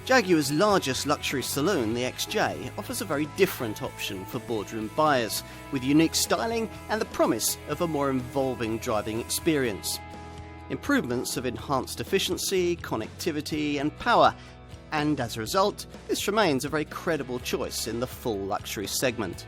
Jaguar's largest luxury saloon, the XJ, offers a very different option for boardroom buyers, with unique styling and the promise of a more involving driving experience. Improvements have enhanced efficiency, connectivity and power, and as a result, this remains a very credible choice in the full luxury segment.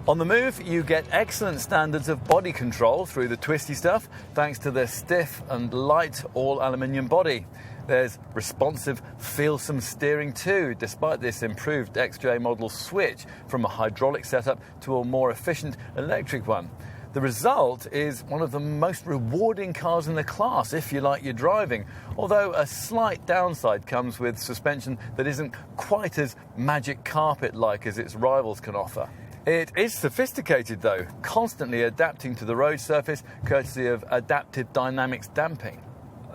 On the Move, you get excellent standards of body control through the twisty stuff, thanks to the stiff and light all-aluminium body. There's responsive, feelsome steering too, despite this improved XJ model switch from a hydraulic setup to a more efficient electric one. The result is one of the most rewarding cars in the class if you like your driving, although a slight downside comes with suspension that isn't quite as magic carpet-like as its rivals can offer. It is sophisticated though, constantly adapting to the road surface courtesy of adaptive dynamics damping.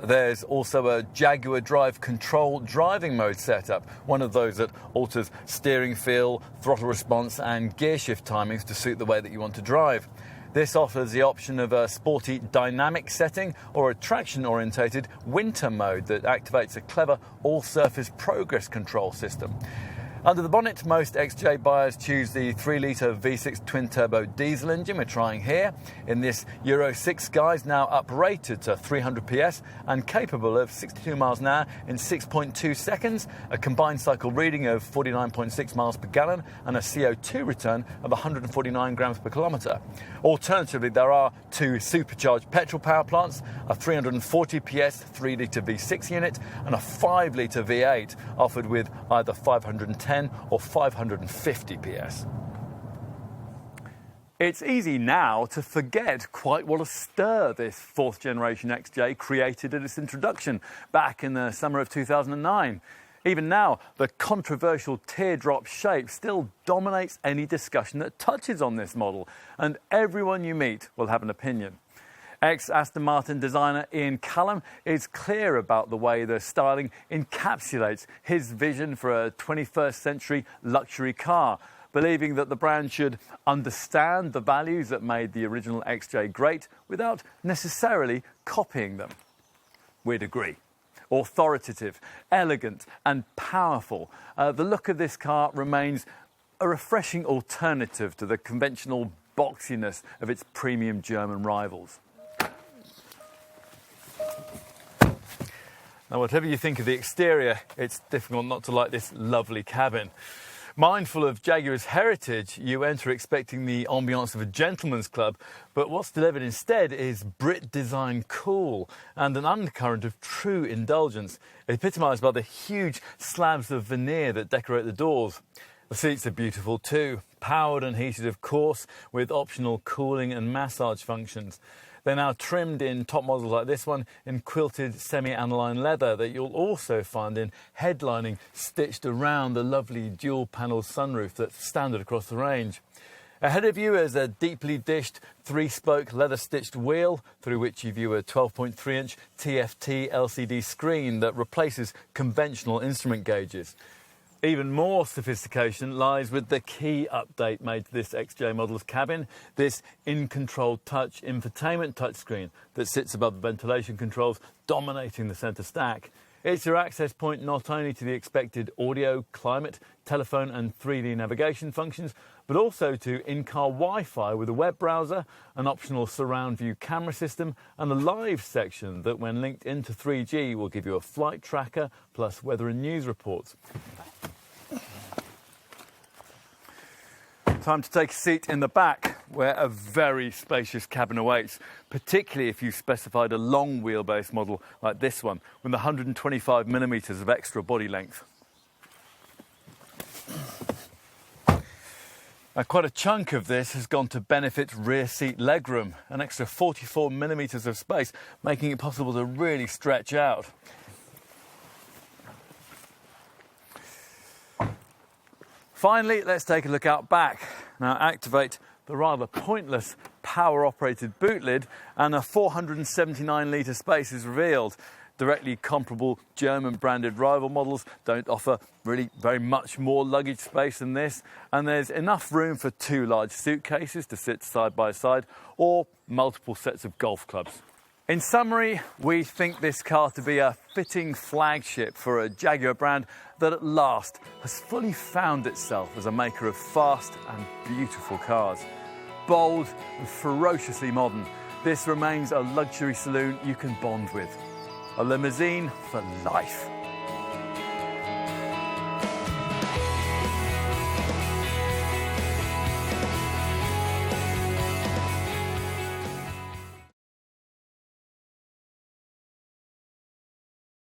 There's also a Jaguar Drive Control driving mode setup, one of those that alters steering feel, throttle response and gear shift timings to suit the way that you want to drive. This offers the option of a sporty dynamic setting or a traction-orientated winter mode that activates a clever all-surface progress control system. Under the bonnet, most XJ buyers choose the 3-litre V6 twin-turbo diesel engine we're trying here. In this Euro 6 guise, now uprated to 300 PS and capable of 62 miles an hour in 6.2 seconds, a combined cycle reading of 49.6 miles per gallon and a CO2 return of 149 grams per kilometre. Alternatively, there are two supercharged petrol power plants, a 340 PS 3-litre V6 unit and a 5-litre V8, offered with either 510 or 550 PS. It's easy now to forget quite what a stir this 4th generation XJ created at its introduction back in the summer of 2009. Even now, the controversial teardrop shape still dominates any discussion that touches on this model, and everyone you meet will have an opinion. Ex-Aston Martin designer Ian Callum is clear about the way the styling encapsulates his vision for a 21st century luxury car, believing that the brand should understand the values that made the original XJ great without necessarily copying them. We'd agree. Authoritative, elegant and powerful, the look of this car remains a refreshing alternative to the conventional boxiness of its premium German rivals. Now, whatever you think of the exterior, it's difficult not to like this lovely cabin. Mindful of Jaguar's heritage, you enter expecting the ambiance of a gentleman's club, but what's delivered instead is Brit design cool and an undercurrent of true indulgence, epitomised by the huge slabs of veneer that decorate the doors. The seats are beautiful too, powered and heated of course, with optional cooling and massage functions. They're now trimmed in top models like this one in quilted semi-aniline leather that you'll also find in headlining stitched around the lovely dual-panel sunroof that's standard across the range. Ahead of you is a deeply dished 3-spoke leather-stitched wheel through which you view a 12.3-inch TFT LCD screen that replaces conventional instrument gauges. Even more sophistication lies with the key update made to this XJ model's cabin, this in-control touch infotainment touchscreen that sits above the ventilation controls, dominating the centre stack. It's your access point not only to the expected audio, climate, telephone and 3D navigation functions, but also to in-car Wi-Fi with a web browser, an optional surround view camera system and a live section that, when linked into 3G, will give you a flight tracker plus weather and news reports. Time to take a seat in the back, where a very spacious cabin awaits, particularly if you've specified a long wheelbase model like this one, with 125mm of extra body length. Now, quite a chunk of this has gone to benefit rear seat legroom, an extra 44mm of space, making it possible to really stretch out. Finally, let's take a look out back. Now activate the rather pointless power-operated boot lid and a 479-litre space is revealed. Directly comparable German-branded rival models don't offer really very much more luggage space than this, and there's enough room for 2 large suitcases to sit side by side or multiple sets of golf clubs. In summary, we think this car to be a fitting flagship for a Jaguar brand that at last has fully found itself as a maker of fast and beautiful cars. Bold and ferociously modern, this remains a luxury saloon you can bond with. A limousine for life.